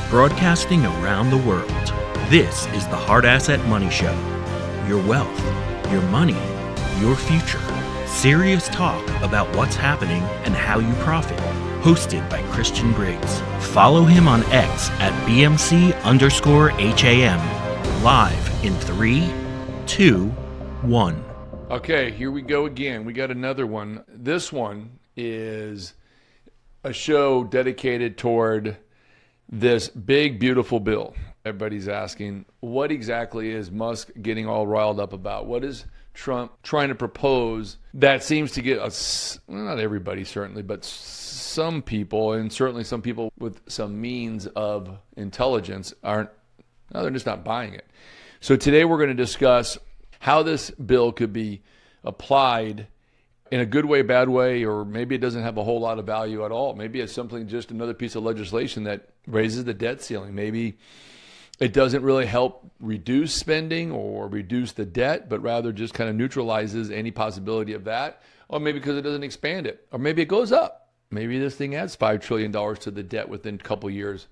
broadcasting around the world. This is the Hard Asset Money Show. Your wealth, your money, your future. Serious talk about what's happening and how you profit. Hosted by Christian Briggs. Follow him on X at BMC_HAM. Live in 3, 2, 1. Okay, here we go again. We got another one. This one is a show dedicated toward this big, beautiful bill. Everybody's asking, what exactly is Musk getting all riled up about? What is Trump trying to propose that seems to get us, not everybody certainly, but some people, and certainly some people with some means of intelligence they're just not buying it. So today we're going to discuss how this bill could be applied in a good way, bad way, or maybe it doesn't have a whole lot of value at all. Maybe it's something, just another piece of legislation that raises the debt ceiling. Maybe it doesn't really help reduce spending or reduce the debt, but rather just kind of neutralizes any possibility of that. Or maybe because it doesn't expand it. Or maybe it goes up. Maybe this thing adds $5 trillion to the debt within a couple years.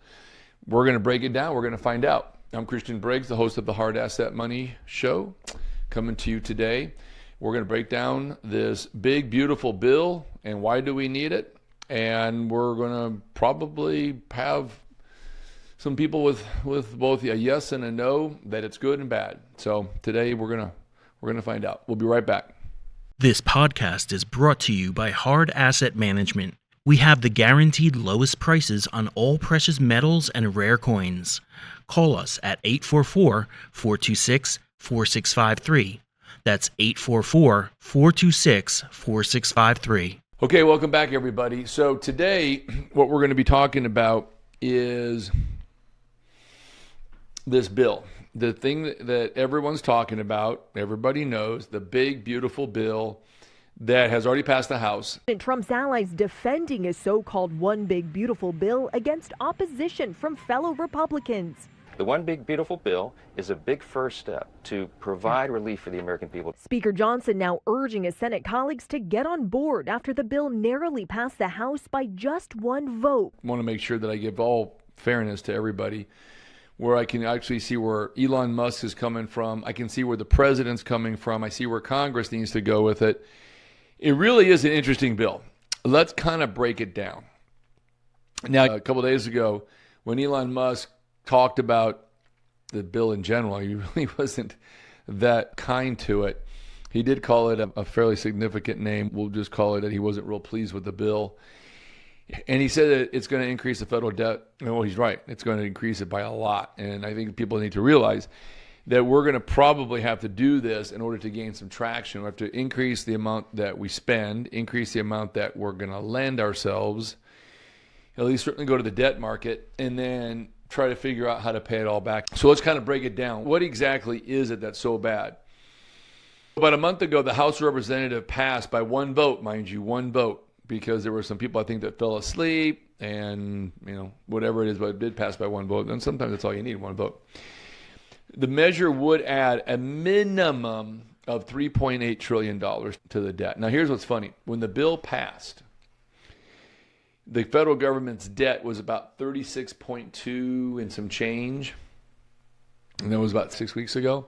We're going to break it down. We're going to find out. I'm Christian Briggs, the host of the Hard Asset Money Show, coming to you today. We're going to break down this big, beautiful bill and why do we need it. And we're going to probably have some people with both a yes and a no that it's good and bad. So today we're going to find out. We'll be right back. This podcast is brought to you by Hard Asset Management. We have the guaranteed lowest prices on all precious metals and rare coins. Call us at 844-426-4653. That's 844-426-4653. Okay, welcome back, everybody. So today, what we're going to be talking about is this bill. The thing that everyone's talking about, everybody knows, the big, beautiful bill that has already passed the House. Trump's allies defending his so-called one big, beautiful bill against opposition from fellow Republicans. The One Big Beautiful Bill is a big first step to provide relief for the American people. Speaker Johnson now urging his Senate colleagues to get on board after the bill narrowly passed the House by just one vote. I want to make sure that I give all fairness to everybody, where I can actually see where Elon Musk is coming from. I can see where the president's coming from. I see where Congress needs to go with it. It really is an interesting bill. Let's kind of break it down. Now, a couple of days ago, when Elon Musk talked about the bill in general, he really wasn't that kind to it. He did call it a fairly significant name. We'll just call it that he wasn't real pleased with the bill. And he said that it's going to increase the federal debt. Well, he's right. It's going to increase it by a lot. And I think people need to realize that we're going to probably have to do this in order to gain some traction. We have to increase the amount that we spend, increase the amount that we're going to lend ourselves, at least certainly go to the debt market, and then try to figure out how to pay it all back. So let's kind of break it down. What exactly is it that's so bad? About a month ago, the House of Representatives passed by one vote, mind you, one vote, because there were some people, I think, that fell asleep and, whatever it is, but it did pass by one vote. And sometimes that's all you need, one vote. The measure would add a minimum of $3.8 trillion to the debt. Now, here's what's funny. When the bill passed, the federal government's debt was about 36.2 and some change. And that was about 6 weeks ago.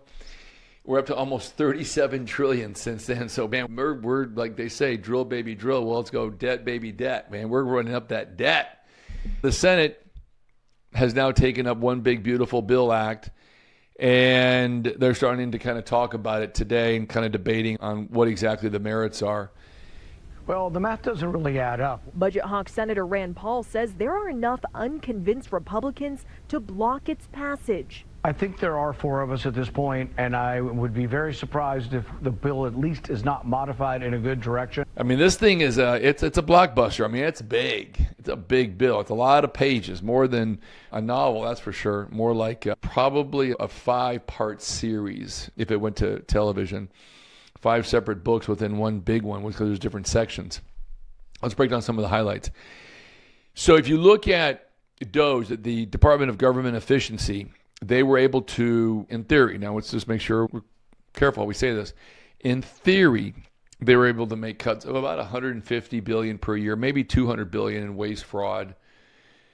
We're up to almost 37 trillion since then. So, man, we're like they say, drill, baby, drill. Well, let's go debt, baby, debt. Man, we're running up that debt. The Senate has now taken up One Big Beautiful Bill Act, and they're starting to kind of talk about it today and kind of debating on what exactly the merits are. Well, the math doesn't really add up. Budget hawk Senator Rand Paul says there are enough unconvinced Republicans to block its passage. I think there are four of us at this point, and I would be very surprised if the bill at least is not modified in a good direction. I mean, this thing is it's a blockbuster. I mean, it's big. It's a big bill. It's a lot of pages, more than a novel, that's for sure. More like probably a 5-part series if it went to television. 5 separate books within one big one because there's different sections. Let's break down some of the highlights. So if you look at DOGE, the Department of Government Efficiency, they were able to, in theory, now let's just make sure we're careful how we say this. In theory, they were able to make cuts of about $150 billion per year, maybe $200 billion in waste, fraud,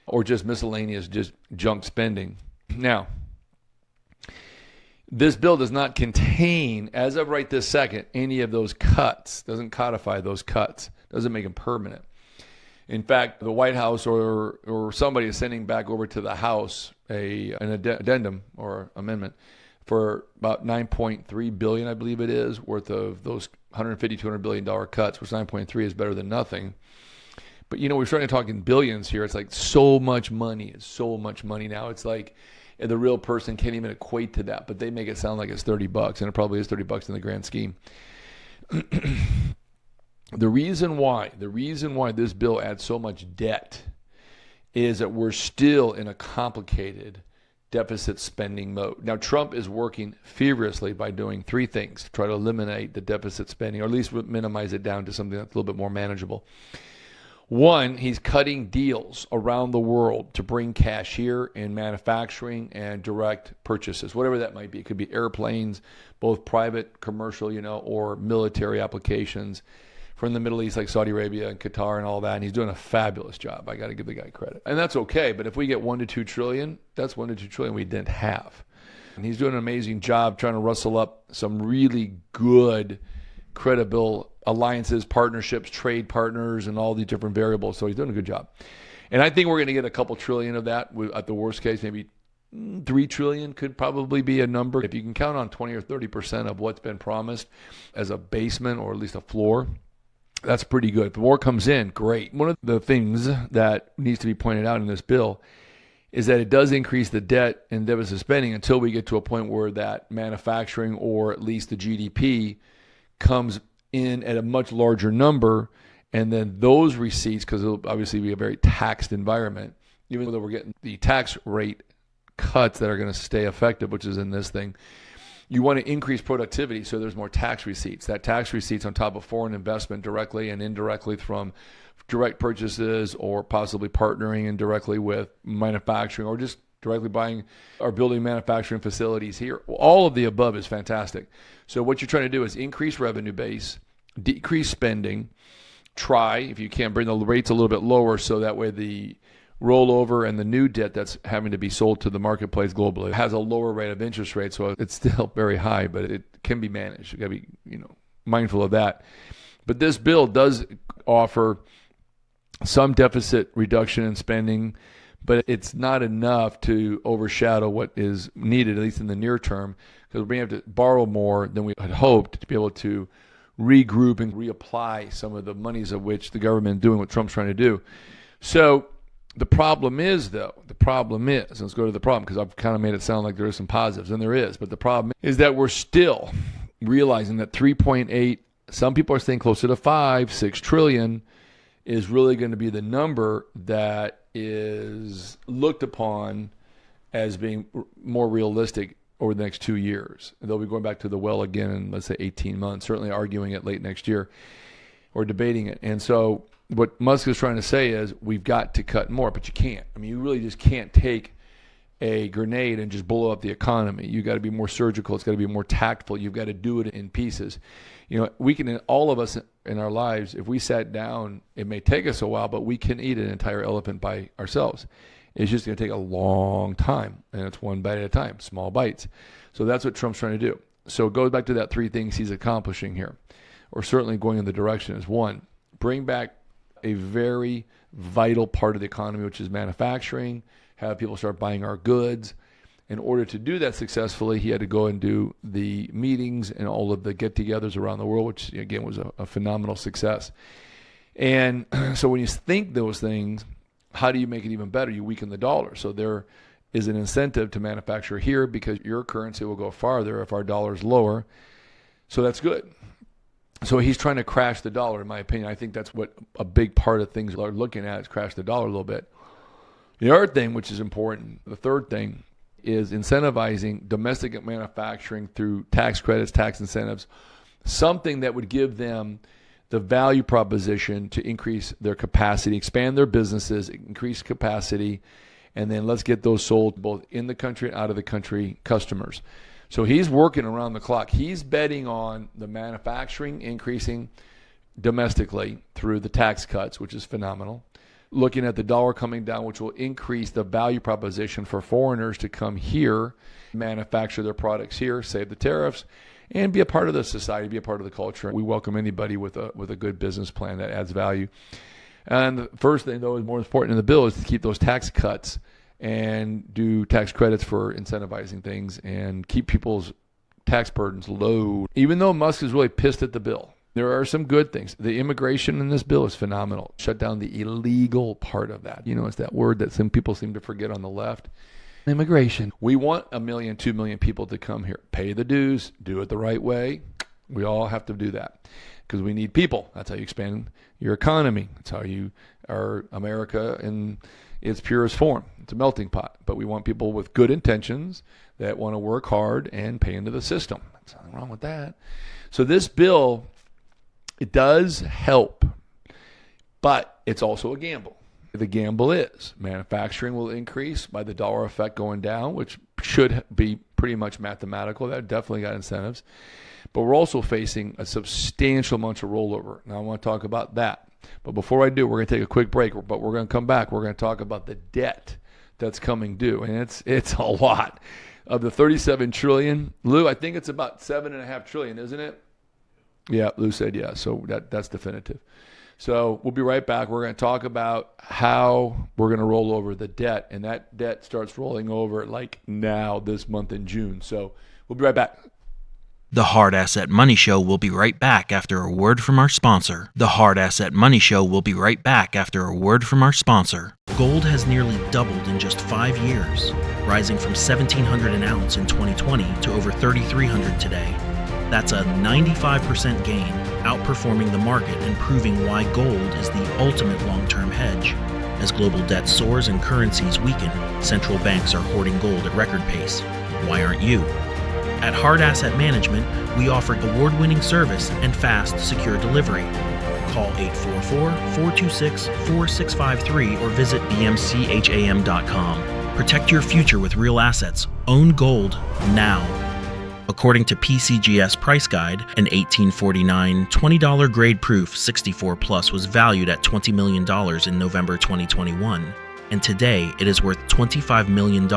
or just miscellaneous, just junk spending. Now, this bill does not contain, as of right this second, any of those cuts, doesn't codify those cuts, doesn't make them permanent. In fact, the White House or somebody is sending back over to the House an addendum or amendment for about $9.3 billion, I believe it is, worth of those $150, $200 billion cuts, which 9.3 is better than nothing. But, we're starting to talk in billions here. It's like so much money. It's so much money now. It's like the real person can't even equate to that, but they make it sound like it's $30, and it probably is $30 in the grand scheme. The reason why this bill adds so much debt is that we're still in a complicated deficit spending mode. Now, Trump is working feverishly by doing three things to try to eliminate the deficit spending, or at least minimize it down to something that's a little bit more manageable. One, he's cutting deals around the world to bring cash here in manufacturing and direct purchases, whatever that might be. It could be airplanes, both private, commercial, or military applications from the Middle East, like Saudi Arabia and Qatar and all that. And he's doing a fabulous job. I got to give the guy credit. And that's okay. But if we get 1 to 2 trillion, that's 1 to 2 trillion we didn't have. And he's doing an amazing job trying to rustle up some really good, credible alliances, partnerships, trade partners, and all these different variables. So he's doing a good job. And I think we're going to get a couple trillion of that. At the worst case, maybe 3 trillion could probably be a number. If you can count on 20 or 30% of what's been promised as a basement or at least a floor, that's pretty good. If more comes in, great. One of the things that needs to be pointed out in this bill is that it does increase the debt and deficit spending until we get to a point where that manufacturing, or at least the GDP, comes in at a much larger number. And then those receipts, because it'll obviously be a very taxed environment, even though we're getting the tax rate cuts that are going to stay effective, which is in this thing, you want to increase productivity so there's more tax receipts. That tax receipts on top of foreign investment directly and indirectly from direct purchases, or possibly partnering indirectly with manufacturing, or just directly buying or building manufacturing facilities here. All of the above is fantastic. So what you're trying to do is increase revenue base, decrease spending, try, if you can, bring the rates a little bit lower so that way the rollover and the new debt that's having to be sold to the marketplace globally has a lower rate of interest rate. So it's still very high, but it can be managed. You got to be, mindful of that. But this bill does offer some deficit reduction in spending, but it's not enough to overshadow what is needed, at least in the near term, because we have to borrow more than we had hoped to be able to regroup and reapply some of the monies of which the government is doing what Trump's trying to do. So the problem is, let's go to the problem, because I've kind of made it sound like there is some positives, and there is, but the problem is that we're still realizing that 3.8, some people are saying closer to 6 trillion is really going to be the number that is looked upon as being more realistic over the next 2 years. And they'll be going back to the well again in, let's say, 18 months, certainly arguing it late next year or debating it. And so what Musk is trying to say is we've got to cut more, but you can't. I mean, you really just can't take a grenade and just blow up the economy. You got to be more surgical. It's got to be more tactful. You've got to do it in pieces. We can, all of us in our lives, if we sat down, it may take us a while, but we can eat an entire elephant by ourselves. It's just going to take a long time, and it's one bite at a time, small bites. So that's what Trump's trying to do. So it goes back to that 3 things he's accomplishing here, or certainly going in the direction is: 1, bring back a very vital part of the economy, which is manufacturing, have people start buying our goods. In order to do that successfully, he had to go and do the meetings and all of the get-togethers around the world, which, again, was a phenomenal success. And so when you think those things, how do you make it even better? You weaken the dollar. So there is an incentive to manufacture here, because your currency will go farther if our dollar is lower. So that's good. So he's trying to crash the dollar, in my opinion. I think that's what a big part of things are looking at, is crash the dollar a little bit. The other thing, which is important, the third thing, is incentivizing domestic manufacturing through tax credits, tax incentives, something that would give them the value proposition to increase their capacity, expand their businesses, increase capacity, and then let's get those sold both in the country and out of the country customers. So he's working around the clock. He's betting on the manufacturing increasing domestically through the tax cuts, which is phenomenal. looking at the dollar coming down, which will increase the value proposition for foreigners to come here, manufacture their products here, save the tariffs, and be a part of the society, be a part of the culture. We welcome anybody with a good business plan that adds value. And the first thing, though, is more important in the bill is to keep those tax cuts and do tax credits for incentivizing things and keep people's tax burdens low. Even though Musk is really pissed at the bill, there are some good things. The immigration in this bill is phenomenal. Shut down the illegal part of that. You know, it's that word that some people seem to forget on the left. Immigration. We want 1 million, 2 million people to come here. Pay the dues. Do it the right way. We all have to do that because we need people. That's how you expand your economy. That's how you are America in its purest form. It's a melting pot. But we want people with good intentions that want to work hard and pay into the system. There's nothing wrong with that. So this bill, it does help, but it's also a gamble. The gamble is manufacturing will increase by the dollar effect going down, which should be pretty much mathematical. That definitely got incentives. But we're also facing a substantial amount of rollover. Now I want to talk about that. But before I do, we're going to take a quick break, but we're going to come back. We're going to talk about the debt that's coming due, and it's a lot. Of the 37 trillion, Lou, I think it's about 7.5 trillion, isn't it? Yeah, Lou said yeah, so that's definitive. So we'll be right back. We're going to talk about how we're going to roll over the debt, and that debt starts rolling over like now this month in June. So we'll be right back. The Hard Asset Money Show will be right back after a word from our sponsor. The Hard Asset Money Show will be right back after a word from our sponsor. Gold has nearly doubled in just 5 years, rising from $1,700 an ounce in 2020 to over $3,300 today. That's a 95% gain, outperforming the market and proving why gold is the ultimate long-term hedge. As global debt soars and currencies weaken, central banks are hoarding gold at record pace. Why aren't you? At Hard Asset Management, we offer award-winning service and fast, secure delivery. Call 844-426-4653 or visit bmcham.com. Protect your future with real assets. Own gold now. According to PCGS Price Guide, an 1849 $20 grade proof 64 plus was valued at $20 million in November 2021, and today it is worth $25 million,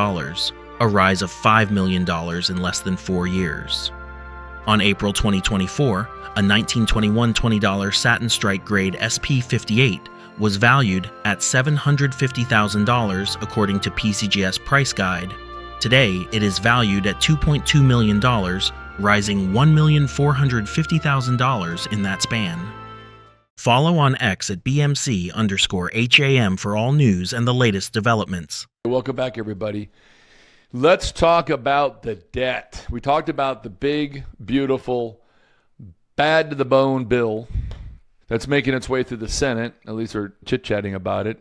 a rise of $5 million in less than 4 years. On April 2024, a 1921 $20 satin strike grade SP58 was valued at $750,000 according to PCGS Price Guide. Today, it is valued at $2.2 million, rising $1,450,000 in that span. Follow on X at BMC_HAM for all news and the latest developments. Welcome back, everybody. Let's talk about the debt. We talked about the big, beautiful, bad to the bone bill that's making its way through the Senate. At least they're chit-chatting about it.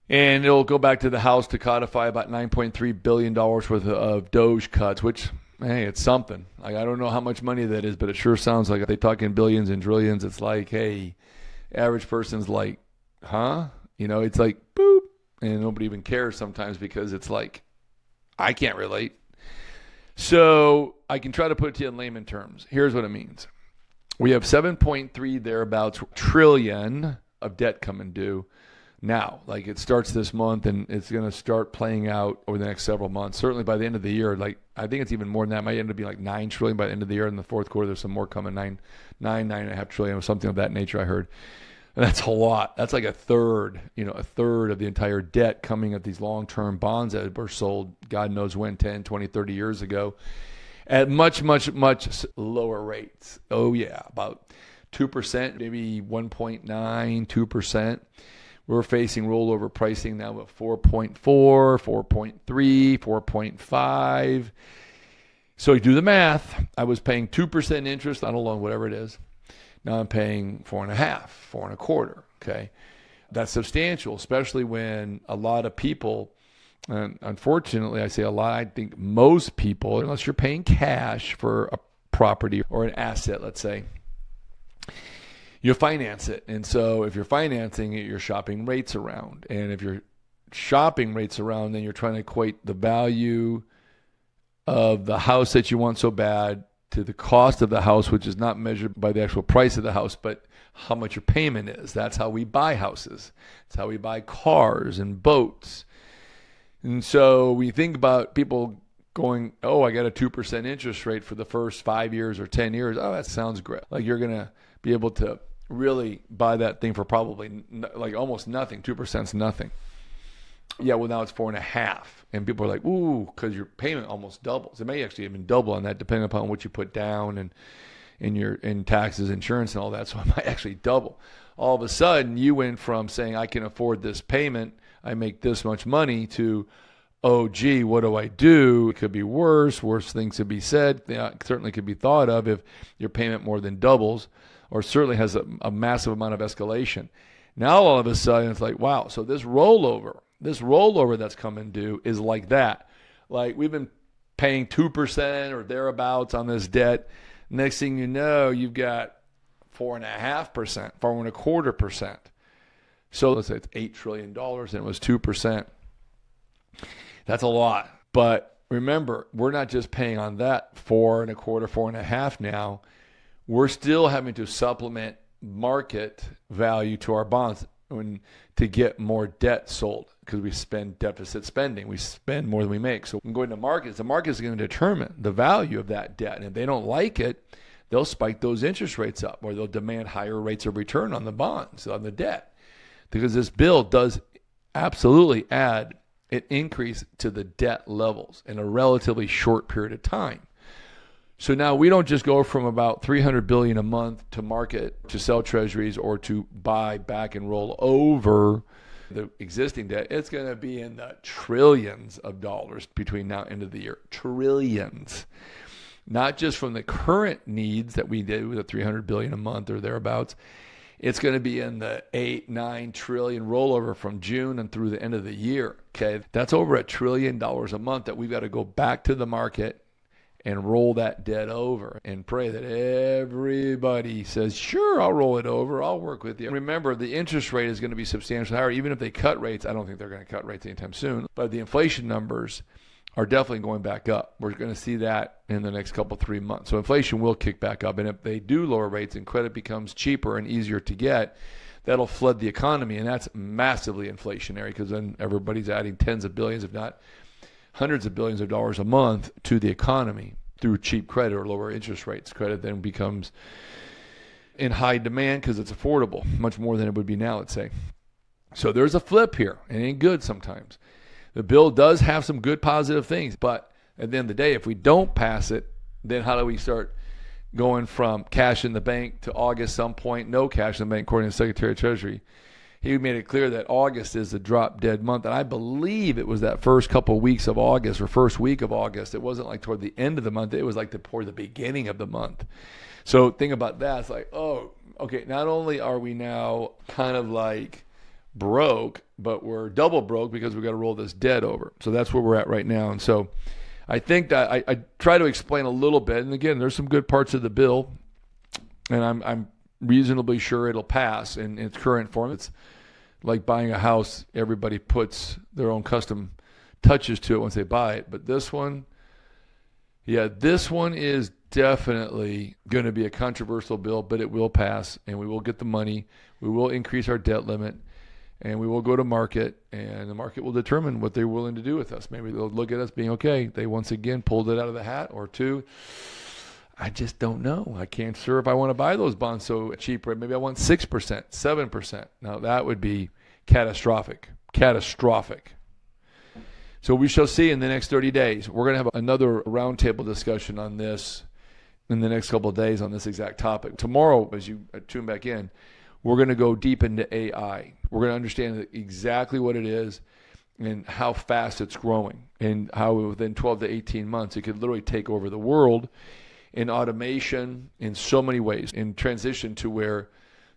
And it'll go back to the House to codify about $9.3 billion worth of DOGE cuts, which, hey, it's something. I don't know how much money that is, but it sure sounds like they talk in billions and trillions. It's like, hey, average person's like, huh? You know, it's like, boop. And nobody even cares sometimes because it's like, I can't relate. So I can try to put it to you in layman terms. Here's what it means. We have 7.3 thereabouts trillion of debt coming due. Now, like it starts this month and it's going to start playing out over the next several months. Certainly by the end of the year, like I think it's even more than that. It might end up being like 9 trillion by the end of the year. In the fourth quarter, there's some more coming, 9.5 trillion or something of that nature I heard. And that's a lot. That's like a third of the entire debt coming at these long-term bonds that were sold, God knows when, 10, 20, 30 years ago at much, much, much lower rates. Oh yeah, about 2%, maybe 1.9, 2%. We're facing rollover pricing now at 4.4, 4.3, 4.5. So you do the math. I was paying 2% interest on a loan, whatever it is. Now I'm paying 4.5, 4.25. Okay, that's substantial, especially when a lot of people, and unfortunately I say a lot, I think most people, unless you're paying cash for a property or an asset, let's say, you finance it. And so if you're financing it, you're shopping rates around. And if you're shopping rates around, then you're trying to equate the value of the house that you want so bad to the cost of the house, which is not measured by the actual price of the house, but how much your payment is. That's how we buy houses. That's how we buy cars and boats. And so we think about people going, oh, I got a 2% interest rate for the first 5 years or 10 years. Oh, that sounds great. Like you're going to be able to really buy that thing for probably like almost nothing. 2% is nothing. Yeah, well, now it's 4.5%. And people are like, ooh, because your payment almost doubles. It may actually even double on that, depending upon what you put down and in taxes, insurance, and all that. So it might actually double. All of a sudden, you went from saying, I can afford this payment, I make this much money, to, oh, gee, what do I do? It could be worse. Worse things to be said. Certainly could be thought of if your payment more than doubles, or certainly has a massive amount of escalation. Now, all of a sudden, it's like, wow, so this rollover that's coming due is like that. Like we've been paying 2% or thereabouts on this debt. Next thing you know, you've got 4.5%, 4.25%. So let's say it's $8 trillion and it was 2%. That's a lot. But remember, we're not just paying on that 4.25%, 4.5% now. We're still having to supplement market value to our bonds to get more debt sold, because we spend deficit spending. We spend more than we make. So when going to markets, the market is going to determine the value of that debt. And if they don't like it, they'll spike those interest rates up, or they'll demand higher rates of return on the bonds, on the debt. Because this bill does absolutely add an increase to the debt levels in a relatively short period of time. So now we don't just go from about $300 billion a month to market to sell treasuries or to buy back and roll over the existing debt. It's going to be in the trillions of dollars between now and end of the year. Trillions. Not just from the current needs that we did with the $300 billion a month or thereabouts. It's going to be in the 8-9 trillion rollover from June and through the end of the year. Okay, that's over $1 trillion a month that we've got to go back to the market and roll that debt over and pray that everybody says, sure, I'll roll it over. I'll work with you. Remember, the interest rate is going to be substantially higher. Even if they cut rates, I don't think they're going to cut rates anytime soon. But the inflation numbers are definitely going back up. We're going to see that in the next 3 months. So inflation will kick back up. And if they do lower rates and credit becomes cheaper and easier to get, that'll flood the economy. And that's massively inflationary, because then everybody's adding tens of billions, if not hundreds of billions of dollars a month to the economy through cheap credit or lower interest rates. Credit then becomes in high demand because it's affordable, much more than it would be now, let's say. So there's a flip here. It ain't good sometimes. The bill does have some good positive things, but at the end of the day, if we don't pass it, then how do we start going from cash in the bank to August some point, no cash in the bank, according to the Secretary of Treasury? He made it clear that August is the drop dead month. And I believe it was that first couple of weeks of August or first week of August. It wasn't like toward the end of the month. It was like toward the beginning of the month. So think about that. It's like, oh, okay, not only are we now kind of like broke, but we're double broke because we've got to roll this debt over. So that's where we're at right now. And so I think that I try to explain a little bit. And again, there's some good parts of the bill. And I'm reasonably sure it'll pass in its current form. It's like buying a house. Everybody puts their own custom touches to it once they buy it. But this one, this one is definitely going to be a controversial bill, but it will pass, and we will get the money. We will increase our debt limit, and we will go to market, and the market will determine what they're willing to do with us. Maybe they'll look at us being, okay, they once again pulled it out of the hat, or two, I just don't know. I can't sure if I want to buy those bonds so cheap. Maybe I want 6%, 7%. Now that would be catastrophic. So we shall see in the next 30 days. We're going to have another roundtable discussion on this in the next couple of days on this exact topic. Tomorrow, as you tune back in, we're going to go deep into AI. We're going to understand exactly what it is and how fast it's growing, and how within 12 to 18 months it could literally take over the world in automation in so many ways, in transition to where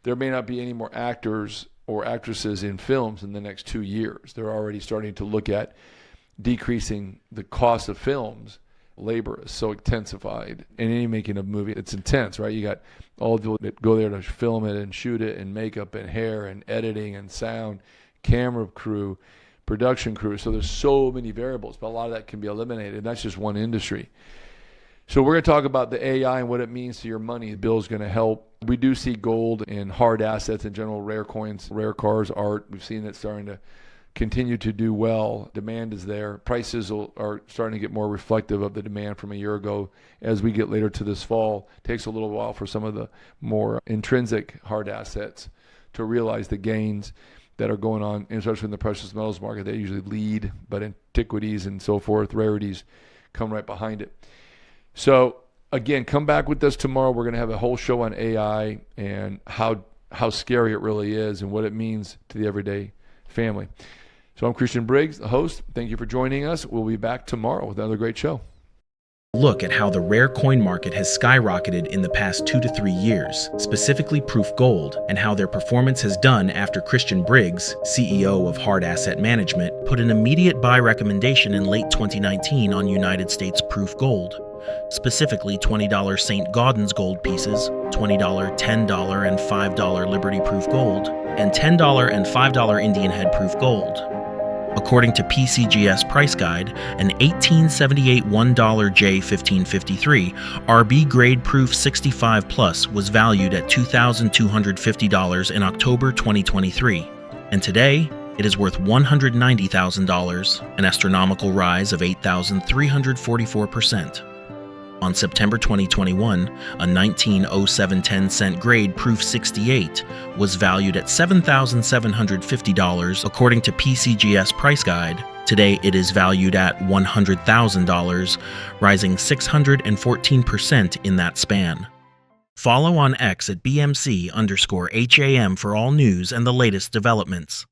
there may not be any more actors or actresses in films in the next 2 years. They're already starting to look at decreasing the cost of films. Labor is so intensified in any making of a movie. It's intense, right? You got all the people that go there to film it and shoot it, and makeup and hair and editing and sound, camera crew, production crew. So there's so many variables, but a lot of that can be eliminated. And that's just one industry. So we're going to talk about the AI and what it means to your money. The bill is going to help We do see gold and hard assets in general, rare coins, rare cars, art. We've seen it starting to continue to do well. Demand is there. Prices are starting to get more reflective of the demand from a year ago. As we get later to this fall, it takes a little while for some of the more intrinsic hard assets to realize the gains that are going on, especially in the precious metals market. They usually lead, but antiquities and so forth, rarities, come right behind it. So again, come back with us tomorrow. We're going to have a whole show on AI and how scary it really is and what it means to the everyday family. So I'm Christian Briggs, the host. Thank you for joining us. We'll be back tomorrow with another great show. Look at how the rare coin market has skyrocketed in the past 2 to 3 years, specifically proof gold, and how their performance has done after Christian Briggs, CEO of Hard Asset Management, put an immediate buy recommendation in late 2019 on United States proof gold. Specifically $20 St. Gaudens gold pieces, $20, $10, and $5 Liberty proof gold, and $10 and $5 Indian Head proof gold. According to PCGS Price Guide, an 1878 $1 J1553 RB grade proof 65 plus was valued at $2,250 in October 2023, and today it is worth $190,000, an astronomical rise of 8,344%. On September 2021, a 190710 cent grade proof 68 was valued at $7,750 according to PCGS Price Guide. Today it is valued at $100,000, rising 614% in that span. Follow on X at BMC_HAM for all news and the latest developments.